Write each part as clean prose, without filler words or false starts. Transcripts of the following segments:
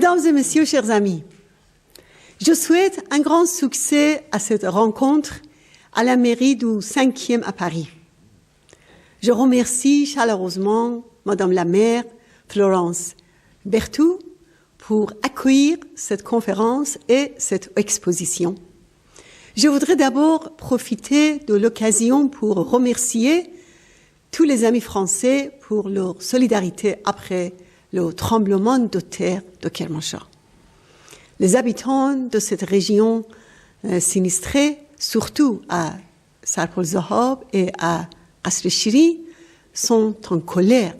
Mesdames et messieurs, chers amis, je souhaite un grand succès à cette rencontre à la mairie du 5e à Paris. Je remercie chaleureusement Madame la maire Florence Berthoud pour accueillir cette conférence et cette exposition. Je voudrais d'abord profiter de l'occasion pour remercier tous les amis français pour leur solidarité après le tremblement de terre de Kermanshah. Les habitants de cette région sinistrée, surtout à Sarpol Zohab et à Qasr Shiri, sont en colère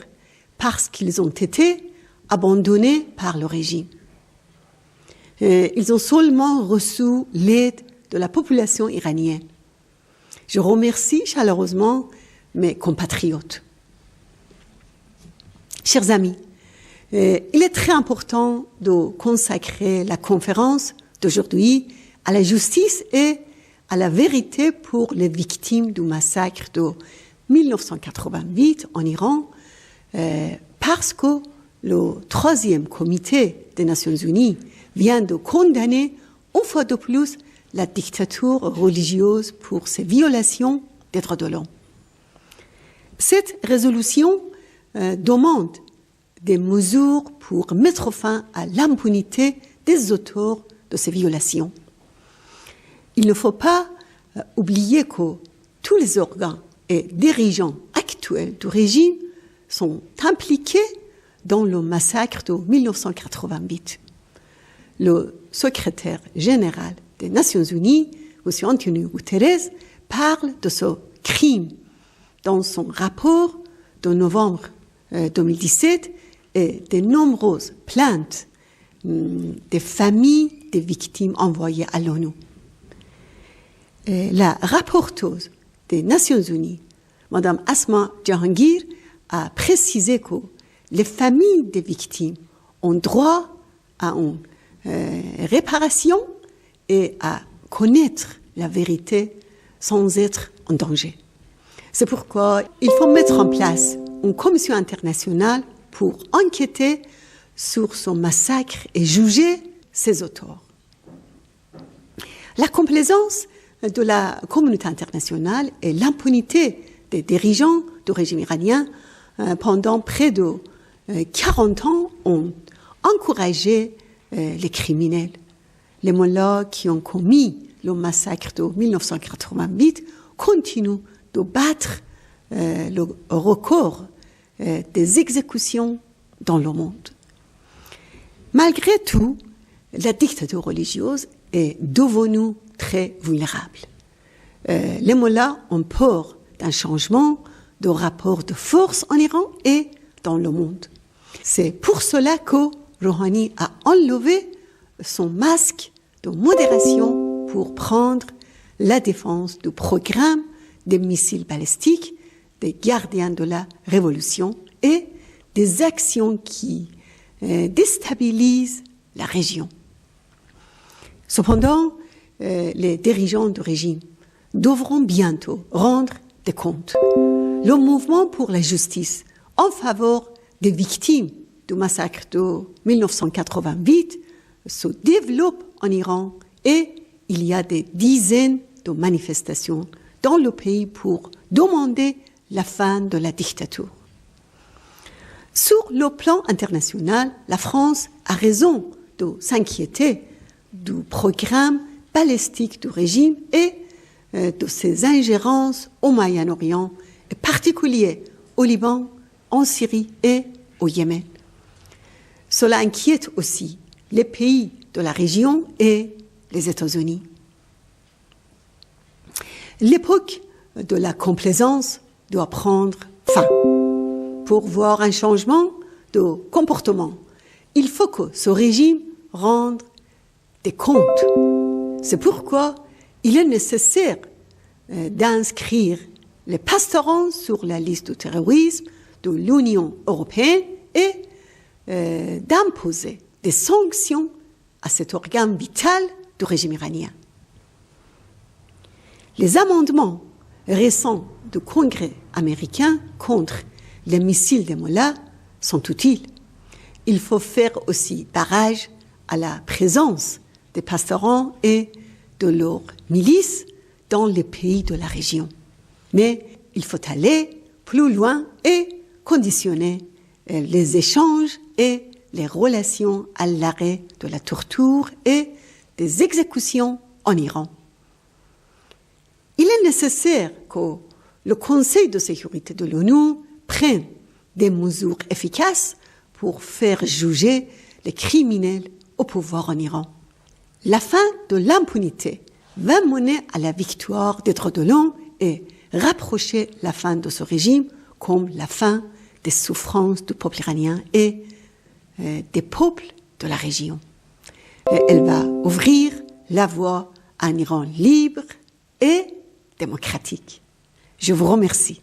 parce qu'ils ont été abandonnés par le régime. Ils ont seulement reçu l'aide de la population iranienne. Je remercie chaleureusement mes compatriotes. Chers amis, il est très important de consacrer la conférence d'aujourd'hui à la justice et à la vérité pour les victimes du massacre de 1988 en Iran, parce que le 3e comité des Nations Unies vient de condamner une fois de plus la dictature religieuse pour ses violations des droits de l'homme. Cette résolution demande des mesures pour mettre fin à l'impunité des auteurs de ces violations. Il ne faut pas oublier que tous les organes et dirigeants actuels du régime sont impliqués dans le massacre de 1988. Le secrétaire général des Nations Unies, M. Antonio Guterres, parle de ce crime dans son rapport de novembre 2017 et des nombreuses plaintes des familles des victimes envoyées à l'ONU. La rapporteuse des Nations Unies, Mme Asma Jahangir, a précisé que les familles des victimes ont droit à une réparation et à connaître la vérité sans être en danger. C'est pourquoi il faut mettre en place une commission internationale pour enquêter sur ce massacre et juger ses auteurs. La complaisance de la communauté internationale et l'impunité des dirigeants du régime iranien pendant près de 40 ans ont encouragé les criminels. Les mollahs qui ont commis le massacre de 1988 continuent de battre le record des exécutions dans le monde. Malgré tout, la dictature religieuse est devenue très vulnérable. Les mollahs ont peur d'un changement de rapport de force en Iran et dans le monde. C'est pour cela que Rouhani a enlevé son masque de modération pour prendre la défense du programme des missiles balistiques des gardiens de la révolution et des actions qui déstabilisent la région. Cependant, les dirigeants du régime devront bientôt rendre des comptes. Le mouvement pour la justice en faveur des victimes du massacre de 1988 se développe en Iran et il y a des dizaines de manifestations dans le pays pour demander la fin de la dictature. Sur le plan international, la France a raison de s'inquiéter du programme balistique du régime et de ses ingérences au Moyen-Orient, en particulier au Liban, en Syrie et au Yémen. Cela inquiète aussi les pays de la région et les États-Unis. L'époque de la complaisance doit prendre fin. Pour voir un changement de comportement, il faut que ce régime rende des comptes. C'est pourquoi il est nécessaire d'inscrire les pastorants sur la liste du terrorisme de l'Union européenne et d'imposer des sanctions à cet organe vital du régime iranien. Les amendements récents du Congrès américain contre les missiles des mollahs sont utiles. Il faut faire aussi barrage à la présence des pastoraux et de leurs milices dans les pays de la région. Mais il faut aller plus loin et conditionner les échanges et les relations à l'arrêt de la torture et des exécutions en Iran. Il est nécessaire que le Conseil de sécurité de l'ONU prenne des mesures efficaces pour faire juger les criminels au pouvoir en Iran. La fin de l'impunité va mener à la victoire des droits de l'homme et rapprocher la fin de ce régime comme la fin des souffrances du peuple iranien et des peuples de la région. Elle va ouvrir la voie à un Iran libre et démocratique. Je vous remercie.